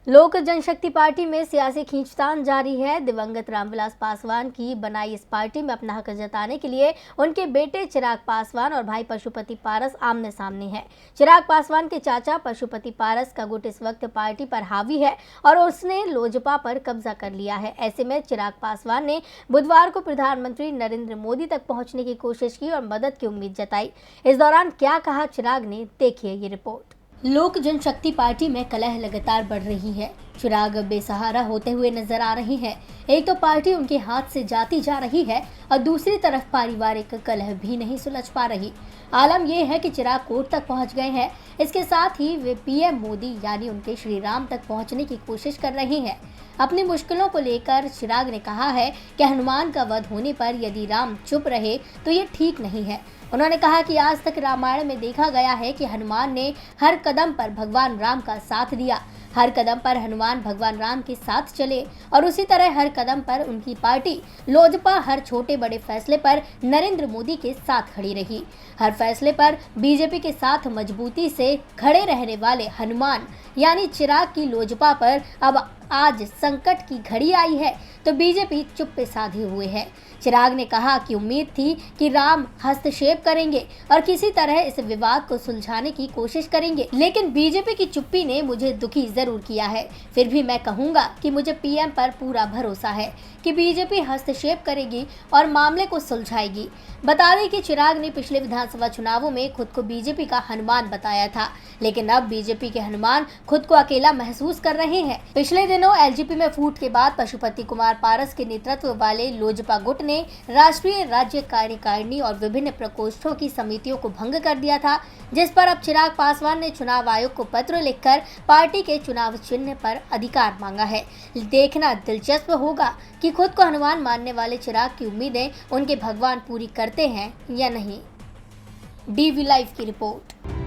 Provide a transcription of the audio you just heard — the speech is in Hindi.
लोक जनशक्ति पार्टी में सियासी खींचतान जारी है। दिवंगत रामविलास पासवान की बनाई इस पार्टी में अपना हक जताने के लिए उनके बेटे चिराग पासवान और भाई पशुपति पारस आमने सामने हैं। चिराग पासवान के चाचा पशुपति पारस का गुट इस वक्त पार्टी पर हावी है और उसने लोजपा पर कब्जा कर लिया है। ऐसे में चिराग पासवान ने बुधवार को प्रधानमंत्री नरेंद्र मोदी तक पहुंचने की कोशिश की और मदद की उम्मीद जताई। इस दौरान क्या कहा चिराग ने, देखिए ये रिपोर्ट। लोक जनशक्ति पार्टी में कलह लगातार बढ़ रही है। चिराग बेसहारा होते हुए नजर आ रहे हैं। एक तो पार्टी उनके हाथ से जाती जा रही है और दूसरी तरफ पारिवारिक कलह भी नहीं सुलझ पा रही। आलम यह है कि चिराग कोर्ट तक पहुंच गए हैं। इसके साथ ही वे पीएम मोदी यानी उनके श्री राम तक पहुंचने की कोशिश कर रहे हैं। अपनी मुश्किलों को लेकर चिराग ने कहा है कि हनुमान का वध होने पर यदि राम चुप रहे तो ये ठीक नहीं है। उन्होंने कहा कि आज तक रामायण में देखा गया है कि हनुमान ने हर कदम पर भगवान राम का साथ दिया। हर कदम पर हनुमान भगवान राम के साथ चले और उसी तरह हर कदम पर उनकी पार्टी लोजपा हर छोटे बड़े फैसले पर नरेंद्र मोदी के साथ खड़ी रही। हर फैसले पर बीजेपी के साथ मजबूती से खड़े रहने वाले हनुमान यानी चिराग की लोजपा पर अब आज संकट की घड़ी आई है तो बीजेपी चुप्पे साधे हुए है। चिराग ने कहा कि उम्मीद थी कि राम हस्तक्षेप करेंगे और किसी तरह इस विवाद को सुलझाने की कोशिश करेंगे, लेकिन बीजेपी की चुप्पी ने मुझे दुखी जरूर किया है। फिर भी मैं कहूंगा कि मुझे पीएम पर पूरा भरोसा है कि बीजेपी हस्तक्षेप करेगी और मामले को सुलझाएगी। बता दें कि चिराग ने पिछले विधानसभा चुनावों में खुद को बीजेपी का हनुमान बताया था, लेकिन अब बीजेपी के हनुमान खुद को अकेला महसूस कर रहे हैं। पिछले दिनों एलजेपी में फूट के बाद पशुपति कुमार पारस के नेतृत्व वाले लोजपा गुट ने राष्ट्रीय राज्य कार्यकारिणी और विभिन्न प्रकोष्ठों की समितियों को भंग कर दिया था, जिस पर अब चिराग पासवान ने चुनाव आयोग को पत्र लिखकर पार्टी के चुनाव चिन्ह पर अधिकार मांगा है। देखना दिलचस्प होगा कि खुद को हनुमान मानने वाले चिराग की उम्मीदें उनके भगवान पूरी करते हैं या नहीं। डीवी लाइव की रिपोर्ट।